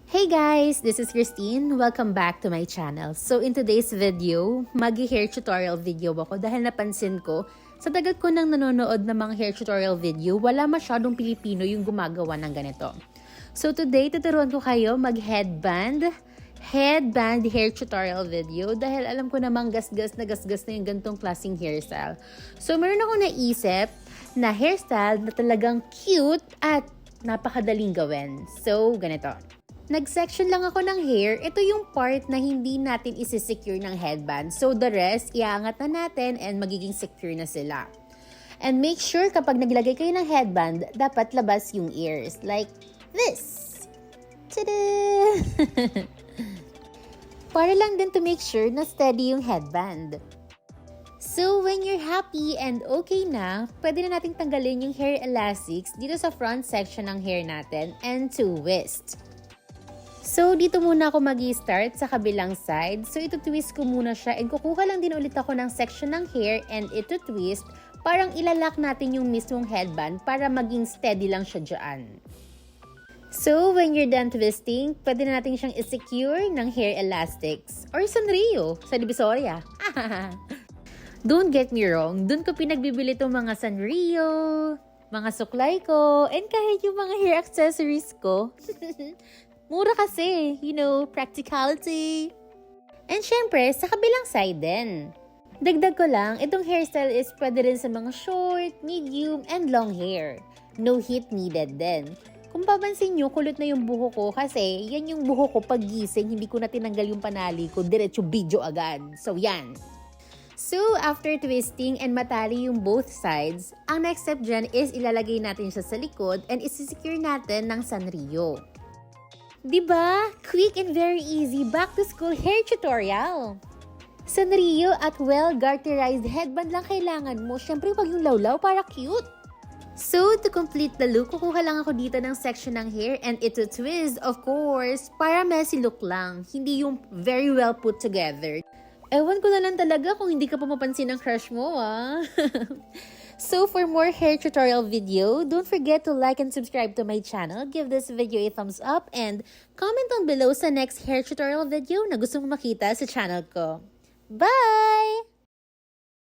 Hey guys! This is Christine. Welcome back to my channel. So in today's video, mag-hair tutorial video ako dahil napansin ko, sa tagal ko nang nanonood ng mga hair tutorial video, wala masyadong Pilipino yung gumagawa ng ganito. So today, tuturuan ko kayo mag-headband hair tutorial video dahil alam ko namang gasgas na yung gantong klaseng hairstyle. So meron ako naisip na hairstyle na talagang cute at napakadaling gawin. So ganito. Nag-section lang ako ng hair. Ito yung part na hindi natin isi-secure ng headband. So the rest, iaangat na natin and magiging secure na sila. And make sure kapag naglagay kayo ng headband, dapat labas yung ears. Like this. Tada! Para lang din to make sure na steady yung headband. So when you're happy and okay na, pwede na nating tanggalin yung hair elastics dito sa front section ng hair natin and twist. So, dito muna ako mag-i-start sa kabilang side. So, ito-twist ko muna siya and kukuha lang din ulit ako ng section ng hair and ito-twist. Parang ilalak natin yung mismong headband para maging steady lang siya dyan. So, when you're done twisting, pwede na natin siyang i-secure ng hair elastics or Sanrio sa divisoria. Don't get me wrong, dun ko pinagbibili itong mga Sanrio, mga suklay ko, and kahit yung mga hair accessories ko. Mura kasi, practicality. And syempre, sa kabilang side din. Dagdag ko lang, itong hairstyle is pwede rin sa mga short, medium, and long hair. No heat needed din. Kung papansin nyo, kulot na yung buho ko kasi yan yung buho ko pag gising, hindi ko na tinanggal yung panali ko, diretso video agad. So yan. So, after twisting and matali yung both sides, ang next step dyan is ilalagay natin siya sa likod and isisecure natin ng Sanrio. Diba? Quick and very easy back-to-school hair tutorial. Sanrio at well-garterized headband lang kailangan mo. Siyempre, wag yung lawlaw para cute. So, to complete the look, kukuha lang ako dito ng section ng hair and ito twist, of course, para messy look lang. Hindi yung very well put together. Ewan ko na lang talaga kung hindi ka pa mapansin ng crush mo, ah. So for more hair tutorial video, don't forget to like and subscribe to my channel, give this video a thumbs up, and comment down below sa next hair tutorial video na gusto mong makita sa channel ko. Bye!